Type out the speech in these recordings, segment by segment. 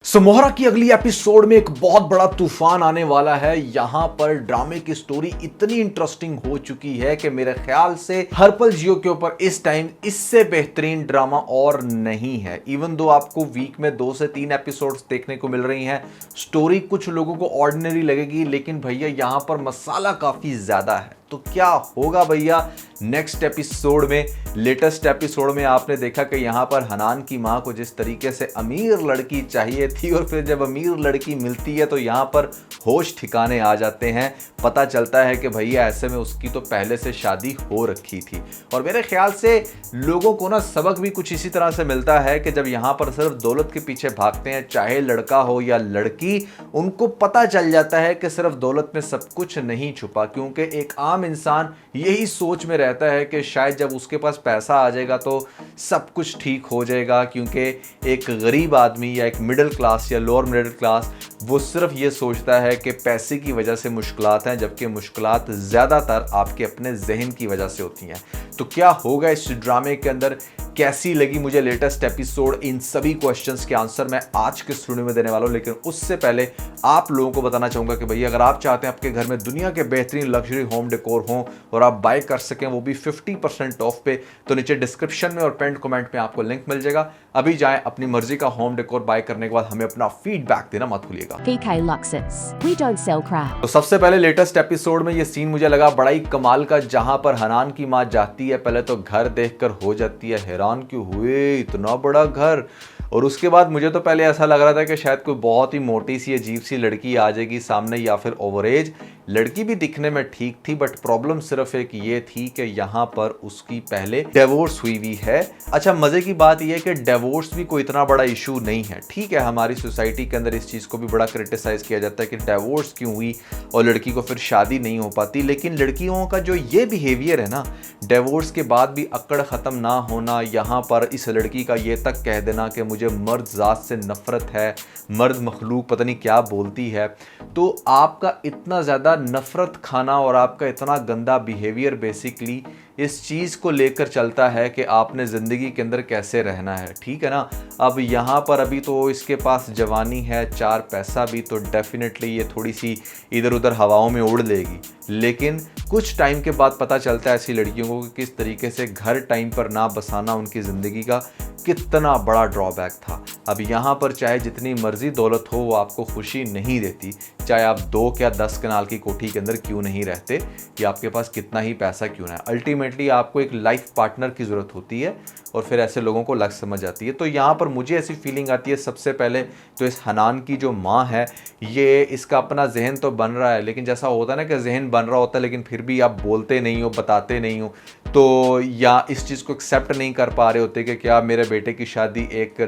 मोहरा की अगली एपिसोड में एक बहुत बड़ा तूफान आने वाला है। यहाँ पर ड्रामे की स्टोरी इतनी इंटरेस्टिंग हो चुकी है कि मेरे ख्याल से हर्पल जियो के ऊपर इस टाइम इससे बेहतरीन ड्रामा और नहीं है। इवन दो आपको वीक में 2 से 3 एपिसोड्स देखने को मिल रही हैं, स्टोरी कुछ लोगों को ऑर्डिनरी लगेगी, लेकिन भैया यहाँ पर मसाला काफी ज्यादा है। तो क्या होगा भैया नेक्स्ट एपिसोड में? लेटेस्ट एपिसोड में आपने देखा कि यहाँ पर हनान की माँ को जिस तरीके से अमीर लड़की चाहिए थी और फिर जब अमीर लड़की मिलती है तो यहाँ पर होश ठिकाने आ जाते हैं। पता चलता है कि भैया ऐसे में उसकी तो पहले से शादी हो रखी थी। और मेरे ख्याल से लोगों को ना सबक भी कुछ इसी तरह से मिलता है कि जब यहाँ पर सिर्फ दौलत के पीछे भागते हैं, चाहे लड़का हो या लड़की, उनको पता चल जाता है कि सिर्फ दौलत में सब कुछ नहीं छुपा। क्योंकि एक आम इंसान यही सोच में रहता है कि शायद जब उसके पास पैसा आ जाएगा तो सब कुछ ठीक हो जाएगा। क्योंकि एक गरीब आदमी या एक मिडिल क्लास या लोअर मिडिल क्लास वो सिर्फ ये सोचता है कि पैसे की वजह से मुश्किलात हैं, जबकि मुश्किलात ज़्यादातर आपके अपने जहन की वजह से होती हैं। तो क्या होगा इस ड्रामे के अंदर? कैसी लगी मुझे लेटेस्ट एपिसोड? इन सभी क्वेश्चंस के आंसर मैं आज के स्टूडियो में देने वाला हूं। लेकिन उससे पहले आप लोगों को बताना चाहूंगा कि भैया अगर आप चाहते हैं आपके घर में दुनिया के बेहतरीन लग्जरी होम डेकोर हो और आप बाय कर सकें वो भी 50% ऑफ पे, तो नीचे डिस्क्रिप्शन में और पेंट कमेंट में आपको लिंक मिल जाएगा। अभी जाएं, अपनी मर्जी का होम डेकोर बाय करने के बाद हमें अपना फीडबैक देना मत भूलिएगा। PK Luxus. We don't sell crap. तो सबसे पहले लेटेस्ट एपिसोड में ये सीन मुझे लगा बड़ा ही कमाल का, जहां पर हनान की माँ जाती है, पहले तो घर देखकर हो जाती है हैरान, क्यों हुए इतना बड़ा घर। और उसके बाद मुझे तो पहले ऐसा लग रहा था कि शायद कोई बहुत ही मोटी सी अजीब सी लड़की आ जाएगी सामने या फिर ओवरेज। लड़की भी दिखने में ठीक थी, बट प्रॉब्लम सिर्फ एक ये थी कि यहाँ पर उसकी पहले डिवोर्स हुई हुई है। अच्छा, मजे की बात यह है कि डिवोर्स भी कोई इतना बड़ा इशू नहीं है। ठीक है, हमारी सोसाइटी के अंदर इस चीज़ को भी बड़ा क्रिटिसाइज किया जाता है कि डिवोर्स क्यों हुई और लड़की को फिर शादी नहीं हो पाती। लेकिन लड़कियों का जो ये बिहेवियर है ना, डिवोर्स के बाद भी अकड़ ख़त्म ना होना, यहाँ पर इस लड़की का ये तक कह देना कि मुझे मर्द ज़ात से नफ़रत है, मर्द मखलूक पता नहीं क्या बोलती है। तो आपका इतना ज़्यादा नफ़रत खाना और आपका इतना गंदा बिहेवियर बेसिकली इस चीज़ को लेकर चलता है कि आपने ज़िंदगी के अंदर कैसे रहना है। ठीक है ना? अब यहाँ पर अभी तो इसके पास जवानी है, 4 पैसा भी, तो डेफिनेटली ये थोड़ी सी इधर उधर हवाओं में उड़ लेगी। लेकिन कुछ टाइम के बाद पता चलता है ऐसी लड़कियों को कि किस तरीके से घर टाइम पर ना बसाना उनकी ज़िंदगी का कितना बड़ा ड्रॉबैक था। अब यहाँ पर चाहे जितनी मर्जी दौलत हो वो आपको खुशी नहीं देती, चाहे आप 2 या 10 कनाल की कोठी के अंदर क्यों नहीं रहते, या आपके पास कितना ही पैसा क्यों ना है। अल्टीमेटली आपको एक लाइफ पार्टनर की ज़रूरत होती है और फिर ऐसे लोगों को लग समझ आती है। तो यहाँ पर मुझे ऐसी फीलिंग आती है, सबसे पहले तो इस हनान की जो माँ है, ये इसका अपना जहन तो बन रहा है, लेकिन जैसा होता है ना कि जहन बन रहा होता है लेकिन फिर भी आप बोलते नहीं हो, बताते नहीं हो, तो या इस चीज़ को एक्सेप्ट नहीं कर पा रहे होते कि क्या मेरे बेटे की शादी एक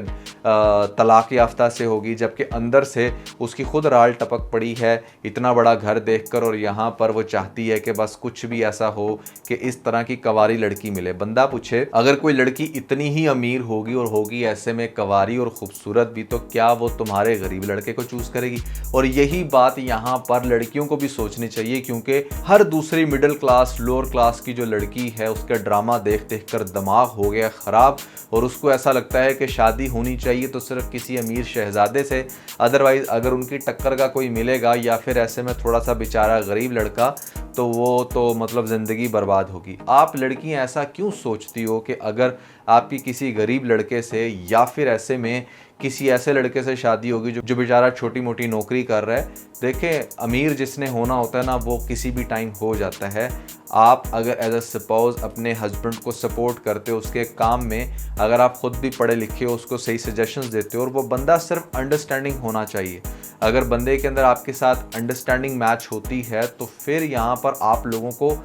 तलाक याफ्ता से होगी, जबकि अंदर से उसकी खुद राल टपक पड़ी है इतना बड़ा घर देखकर। और यहाँ पर वो चाहती है कि बस कुछ भी ऐसा हो कि इस तरह की कवारी लड़की मिले। बंदा पूछे, अगर कोई लड़की इतनी ही अमीर होगी और होगी ऐसे में कवारी और खूबसूरत भी, तो क्या वो तुम्हारे गरीब लड़के को चूज करेगी? और यही बात यहाँ पर लड़कियों को भी सोचनी चाहिए, क्योंकि हर दूसरी मिडिल क्लास लोअर क्लास की जो लड़की है उसका ड्रामा देख देख कर दिमाग हो गया ख़राब, और उसको ऐसा लगता है कि शादी होनी चाहिए तो सिर्फ किसी अमीर शहजादे से, अदरवाइज़ अगर उनकी टक्कर का कोई मिलेगा या फिर ऐसे में थोड़ा सा बेचारा गरीब लड़का, तो वो तो मतलब ज़िंदगी बर्बाद होगी। आप लड़कियां ऐसा क्यों सोचती हो कि अगर आपकी किसी गरीब लड़के से या फिर ऐसे में किसी ऐसे लड़के से शादी होगी जो बेचारा छोटी मोटी नौकरी कर रहा है? देखें, अमीर जिसने होना होता है ना वो किसी भी टाइम हो जाता है। आप अगर एज अ सपोज अपने हस्बैंड को सपोर्ट करते हो उसके काम में, अगर आप खुद भी पढ़े लिखे हो, उसको सही सजेशंस देते हो, और वो बंदा सिर्फ अंडरस्टैंडिंग होना चाहिए। अगर बंदे के अंदर आपके साथ अंडरस्टैंडिंग मैच होती है तो फिर यहाँ पर आप लोगों को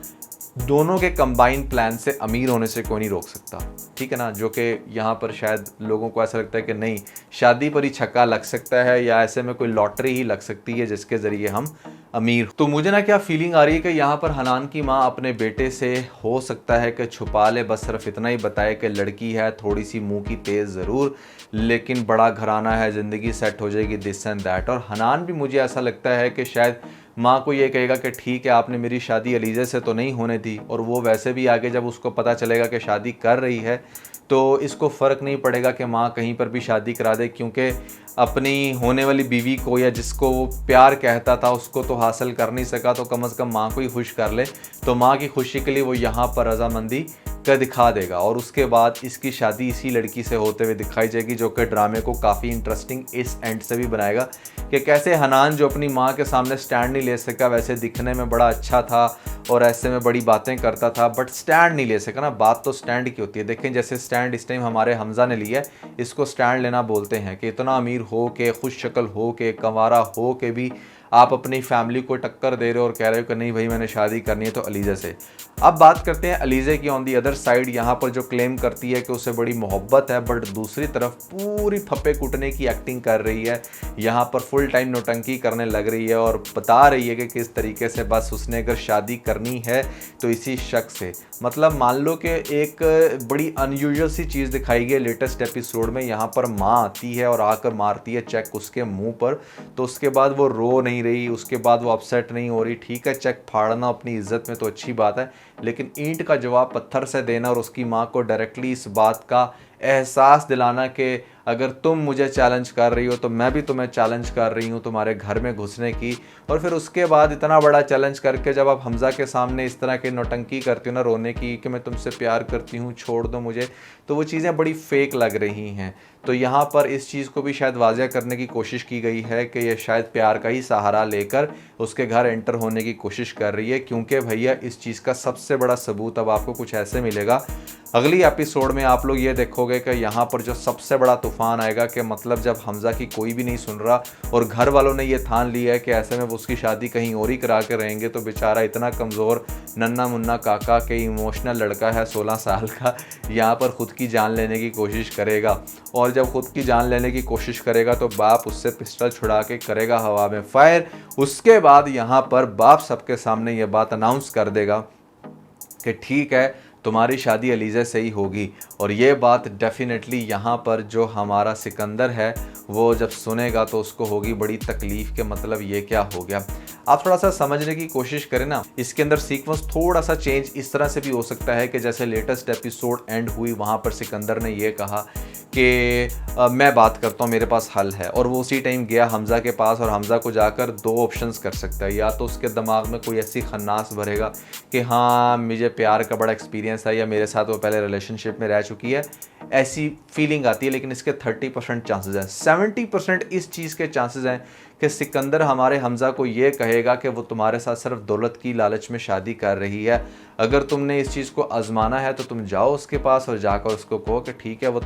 दोनों के कंबाइन प्लान से अमीर होने से कोई नहीं रोक सकता। ठीक है ना? जो कि यहाँ पर शायद लोगों को ऐसा लगता है कि नहीं, शादी पर ही छक्का लग सकता है या ऐसे में कोई लॉटरी ही लग सकती है जिसके ज़रिए हम अमीर। तो मुझे ना क्या फीलिंग आ रही है कि यहाँ पर हनान की माँ अपने बेटे से हो सकता है कि छुपा ले, बस सिर्फ इतना ही बताए कि लड़की है थोड़ी सी मुंह की तेज़ ज़रूर, लेकिन बड़ा घराना है, ज़िंदगी सेट हो जाएगी, दिस एंड दैट। और हनान भी मुझे ऐसा लगता है कि शायद माँ को ये कहेगा कि ठीक है आपने मेरी शादी अलीज़ा से तो नहीं होने दी, और वो वैसे भी आगे जब उसको पता चलेगा कि शादी कर रही है तो इसको फ़र्क नहीं पड़ेगा कि माँ कहीं पर भी शादी करा दे, क्योंकि अपनी होने वाली बीवी को या जिसको वो प्यार कहता था उसको तो हासिल कर नहीं सका, तो कम से कम माँ को ही खुश कर ले। तो माँ की खुशी के लिए वो यहाँ पर रजामंदी कर दिखा देगा और उसके बाद इसकी शादी इसी लड़की से होते हुए दिखाई जाएगी, जो कि ड्रामे को काफ़ी इंटरेस्टिंग इस एंड से भी बनाएगा कि कैसे हनान जो अपनी माँ के सामने स्टैंड नहीं ले सका, वैसे दिखने में बड़ा अच्छा था और ऐसे में बड़ी बातें करता था, बट स्टैंड नहीं ले सका ना। बात तो स्टैंड की होती है। देखें जैसे स्टैंड इस टाइम हमारे हमज़ा ने लिया है, इसको स्टैंड लेना बोलते हैं कि इतना अमीर हो के, खुश शक्ल हो के, कंवारा हो के भी आप अपनी फैमिली को टक्कर दे रहे हो और कह रहे हो कि नहीं भाई मैंने शादी करनी है तो अलीज़ा से। अब बात करते हैं अलीज़े की ऑन दी अदर साइड, यहाँ पर जो क्लेम करती है कि उसे बड़ी मोहब्बत है, बट दूसरी तरफ पूरी फप्पे कुटने की एक्टिंग कर रही है, यहाँ पर फुल टाइम नौटंकी करने लग रही है और बता रही है कि किस तरीके से बस उसने अगर शादी करनी है तो इसी शख्स से। मतलब मान लो कि एक बड़ी अनयूजुअल सी चीज़ दिखाई गई लेटेस्ट एपिसोड में। यहाँ पर माँ आती है और आकर मारती है चेक उसके मुंह पर, तो उसके बाद वो रो नहीं रही, उसके बाद वो अपसेट नहीं हो रही। ठीक है, चेक फाड़ना अपनी इज्जत में तो अच्छी बात है, लेकिन ईंट का जवाब पत्थर से देना और उसकी माँ को डायरेक्टली इस बात का एहसास दिलाना कि अगर तुम मुझे चैलेंज कर रही हो तो मैं भी तुम्हें चैलेंज कर रही हूँ तुम्हारे घर में घुसने की। और फिर उसके बाद इतना बड़ा चैलेंज करके जब आप हमज़ा के सामने इस तरह की नौटंकी करती हो ना, रोने की कि मैं तुमसे प्यार करती हूँ छोड़ दो मुझे, तो वो चीज़ें बड़ी फेक लग रही हैं। तो यहाँ पर इस चीज़ को भी शायद वाज़ह करने की कोशिश की गई है कि ये शायद प्यार का ही सहारा लेकर उसके घर एंटर होने की कोशिश कर रही है, क्योंकि भैया इस चीज़ का सबसे बड़ा सबूत अब आपको कुछ ऐसे मिलेगा अगली एपिसोड में। आप लोग ये देखोगे कि यहाँ पर जो सबसे बड़ा तूफान आएगा कि मतलब जब हमज़ा की कोई भी नहीं सुन रहा और घर वालों ने ये ठान लिया है कि ऐसे में वो उसकी शादी कहीं और ही करा के रहेंगे, तो बेचारा इतना कमज़ोर नन्ना मुन्ना काका के इमोशनल लड़का है 16 साल का, यहाँ पर ख़ुद की जान लेने की कोशिश करेगा। और जब ख़ुद की जान लेने की कोशिश करेगा तो बाप उससे पिस्टल छुड़ा के करेगा हवा में फायर। उसके बाद यहाँ पर बाप सबके सामने ये बात अनाउंस कर देगा कि ठीक है तुम्हारी शादी अलीज़ा से ही होगी। और ये बात डेफिनेटली यहाँ पर जो हमारा सिकंदर है वो जब सुनेगा तो उसको होगी बड़ी तकलीफ़ के मतलब ये क्या हो गया। आप थोड़ा सा समझने की कोशिश करें ना, इसके अंदर सीक्वेंस थोड़ा सा चेंज इस तरह से भी हो सकता है कि जैसे लेटेस्ट एपिसोड एंड हुई वहाँ पर सिकंदर ने ये कहा कि मैं बात करता हूँ मेरे पास हल है, और वो उसी टाइम गया हमज़ा के पास और हमज़ा को जाकर दो ऑप्शंस कर सकता है। या तो उसके दिमाग में कोई ऐसी खन्नास भरेगा कि हाँ मुझे प्यार का बड़ा एक्सपीरियंस है या मेरे साथ वो पहले रिलेशनशिप में रह चुकी है, ऐसी फीलिंग आती है। लेकिन इसके 30% चांसेस हैं, 70% इस चीज़ के चांसेस हैं कि सिकंदर हमारे हमज़ा को ये कहेगा कि वो तुम्हारे साथ सिर्फ दौलत की लालच में शादी कर रही है। अगर तुमने इस चीज़ को आजमाना है तो तुम जाओ उसके पास और जाकर उसको कहो कि ठीक है वो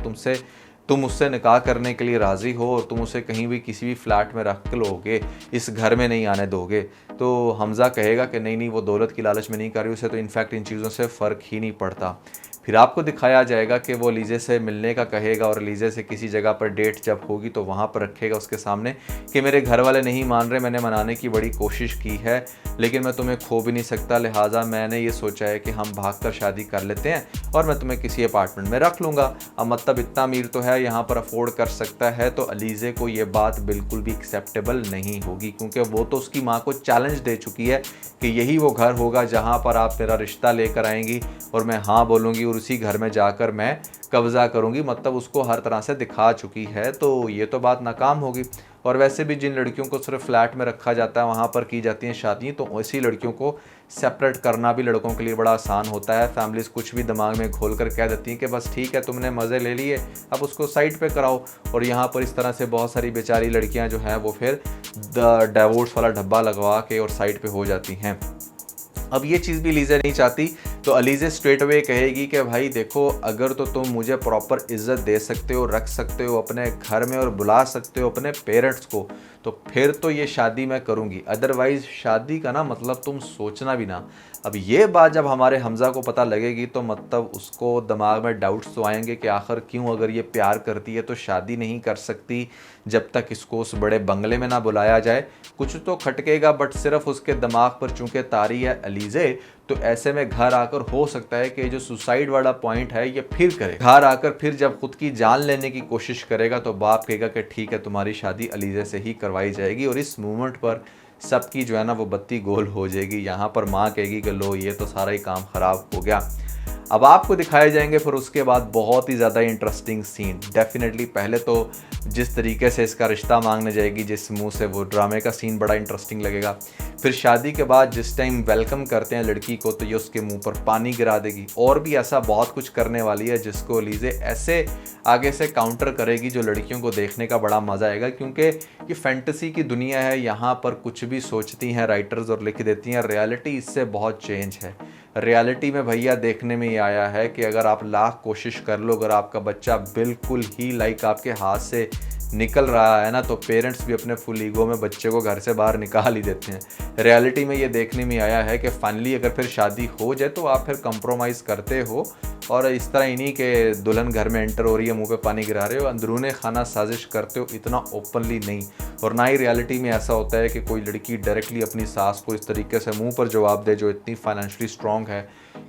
तुम उससे निकाह करने के लिए राज़ी हो और तुम उसे कहीं भी किसी भी फ्लैट में रख लोगे, इस घर में नहीं आने दोगे। तो हमज़ा कहेगा कि नहीं वो दौलत की लालच में नहीं कर रही, उसे तो इनफैक्ट इन चीज़ों से फ़र्क ही नहीं पड़ता। फिर आपको दिखाया जाएगा कि वो लीज़े से मिलने का कहेगा और लीज़े से किसी जगह पर डेट जब होगी तो वहाँ पर रखेगा उसके सामने कि मेरे घर वाले नहीं मान रहे, मैंने मनाने की बड़ी कोशिश की है लेकिन मैं तुम्हें खो भी नहीं सकता, लिहाजा मैंने ये सोचा है कि हम भागकर शादी कर लेते हैं और मैं तुम्हें किसी अपार्टमेंट में रख लूँगा। अब मतलब इतना अमीर तो है यहाँ पर अफोर्ड कर सकता है। तो अलीज़े को ये बात बिल्कुल भी एक्सेप्टेबल नहीं होगी, क्योंकि वो तो उसकी माँ को चैलेंज दे चुकी है कि यही वो घर होगा जहाँ पर आप मेरा रिश्ता लेकर आएंगी और मैं हाँ बोलूँगी और उसी घर में जाकर मैं कब्ज़ा करूँगी। मतलब उसको हर तरह से दिखा चुकी है, तो ये तो बात नाकाम होगी। और वैसे भी जिन लड़कियों को सिर्फ फ्लैट में रखा जाता है वहाँ पर की जाती हैं शादी, तो ऐसी लड़कियों को सेपरेट करना भी लड़कों के लिए बड़ा आसान होता है। फैमिलीज़ कुछ भी दिमाग में घोल कर कह देती हैं कि बस ठीक है तुमने मज़े ले लिए, अब उसको साइड पे कराओ। और यहाँ पर इस तरह से बहुत सारी बेचारी लड़कियाँ जो हैं वो फिर डिवोर्स वाला डब्बा लगवा के और साइड पे हो जाती हैं। अब ये चीज़ भी अलीज़ा नहीं चाहती, तो अलीज़ा स्ट्रेट अवे कहेगी कि भाई देखो अगर तो तुम मुझे प्रॉपर इज़्ज़त दे सकते हो, रख सकते हो अपने घर में और बुला सकते हो अपने पेरेंट्स को, तो फिर तो ये शादी मैं करूँगी, अदरवाइज़ शादी का ना मतलब तुम सोचना भी ना। अब ये बात जब हमारे हमज़ा को पता लगेगी तो मतलब उसको दिमाग में डाउट्स तो आएंगे कि आखिर क्यों अगर ये प्यार करती है तो शादी नहीं कर सकती जब तक इसको उस बड़े बंगले में ना बुलाया जाए। कुछ तो खटकेगा, बट सिर्फ उसके दिमाग पर चूँकि तारी है अलीज़े, तो ऐसे में घर आकर हो सकता है कि जो सुसाइड वाला पॉइंट है ये फिर करे। घर आकर फिर जब खुद की जान लेने की कोशिश करेगा तो बाप कहेगा कि ठीक है तुम्हारी शादी अलीज़े से ही करवाई जाएगी। और इस मूवमेंट पर सबकी जो है ना वो बत्ती गोल हो जाएगी। यहाँ पर माँ कहेगी कि लो ये तो सारा ही काम ख़राब हो गया। अब आपको दिखाए जाएंगे फिर उसके बाद बहुत ही ज़्यादा इंटरेस्टिंग सीन। डेफिनेटली पहले तो जिस तरीके से इसका रिश्ता मांगने जाएगी जिस मुंह से, वो ड्रामे का सीन बड़ा इंटरेस्टिंग लगेगा। फिर शादी के बाद जिस टाइम वेलकम करते हैं लड़की को तो ये उसके मुंह पर पानी गिरा देगी, और भी ऐसा बहुत कुछ करने वाली है जिसको लीजे ऐसे आगे से काउंटर करेगी जो लड़कियों को देखने का बड़ा मज़ा आएगा। क्योंकि ये फैंटेसी की दुनिया है, यहाँ पर कुछ भी सोचती हैं राइटर्स और लिख देती हैं। रियलिटी इससे बहुत चेंज है। रियलिटी में भैया देखने में ये आया है कि अगर आप लाख कोशिश कर लो, अगर आपका बच्चा बिल्कुल ही लाइक आपके हाथ से निकल रहा है ना, तो पेरेंट्स भी अपने फुल ईगो में बच्चे को घर से बाहर निकाल ही देते हैं। रियलिटी में ये देखने में आया है कि फाइनली अगर फिर शादी हो जाए तो आप फिर कंप्रोमाइज़ करते हो, और इस तरह ही नहीं कि दुल्हन घर में एंटर हो रही है मुंह पे पानी गिरा रहे हो, अंदरूने खाना साजिश करते हो, इतना ओपनली नहीं। और ना ही रियलिटी में ऐसा होता है कि कोई लड़की डायरेक्टली अपनी सास को इस तरीके से मुंह पर जवाब दे जो इतनी फाइनेंशियली स्ट्रॉन्ग है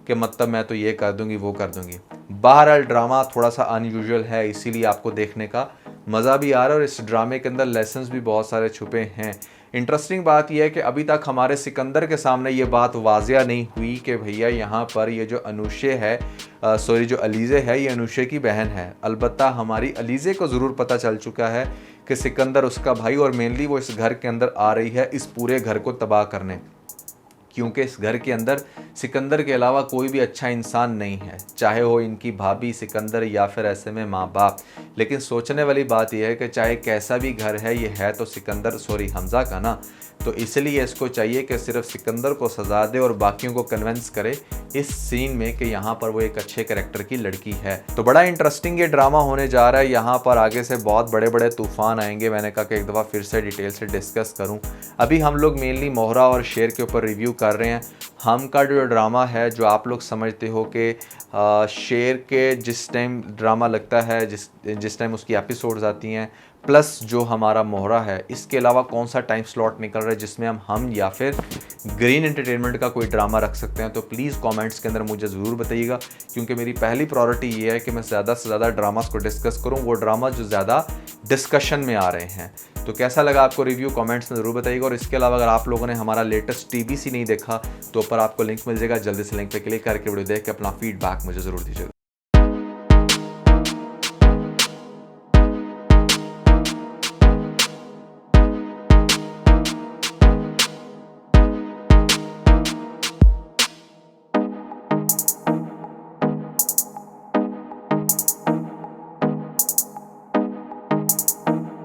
कि मतलब मैं तो ये कर दूंगी वो कर दूंगी। बहरहाल ड्रामा थोड़ा सा अनयूजुअल है, इसीलिए आपको देखने का मज़ा भी आ रहा है, और इस ड्रामे के अंदर लेसन्स भी बहुत सारे छुपे हैं। इंटरेस्टिंग बात यह है कि अभी तक हमारे सिकंदर के सामने ये बात वाजिया नहीं हुई कि भैया यहाँ पर ये जो अनुशे है जो अलीज़े है ये अनुशे की बहन है। अलबत्ता हमारी अलीज़े को ज़रूर पता चल चुका है कि सिकंदर उसका भाई, और मेनली वो इस घर के अंदर आ रही है इस पूरे घर को तबाह करने, क्योंकि इस घर के अंदर सिकंदर के अलावा कोई भी अच्छा इंसान नहीं है, चाहे हो इनकी भाभी सिकंदर या फिर ऐसे में माँ बाप। लेकिन सोचने वाली बात यह है कि चाहे कैसा भी घर है, ये है तो हमज़ा का ना, तो इसलिए इसको चाहिए कि सिर्फ सिकंदर को सज़ा दे और बाकियों को कन्विंस करे इस सीन में कि यहाँ पर वो एक अच्छे कैरेक्टर की लड़की है। तो बड़ा इंटरेस्टिंग ये ड्रामा होने जा रहा है। यहाँ पर आगे से बहुत बड़े बड़े तूफान आएंगे। मैंने कहा कि एक दफ़ा फिर से डिटेल से डिस्कस करूँ। अभी हम लोग मेनली मोहरा और शेर के ऊपर रिव्यू कर रहे हैं। हम का जो ड्रामा है, जो आप लोग समझते हो कि शेर के जिस टाइम ड्रामा लगता है, जिस टाइम उसकी एपिसोड्स आती हैं, प्लस जो हमारा मोहरा है, इसके अलावा कौन सा टाइम स्लॉट निकल रहा है जिसमें हम या फिर ग्रीन एंटरटेनमेंट का कोई ड्रामा रख सकते हैं, तो प्लीज़ कमेंट्स के अंदर मुझे ज़रूर बताइएगा। क्योंकि मेरी पहली प्रायोरिटी ये है कि मैं ज़्यादा से ज़्यादा ड्रामास को डिस्कस करूँ, वो ड्रामा जो ज़्यादा डिस्कशन में आ रहे हैं। तो कैसा लगा आपको रिव्यू, कमेंट्स में ज़रूर बताइएगा। और इसके अलावा अगर आप लोगों ने हमारा लेटेस्ट TBC नहीं देखा तो ऊपर आपको लिंक मिल जाएगा, जल्दी से लिंक पे क्लिक करके वीडियो देख के अपना फीडबैक मुझे ज़रूर दीजिएगा।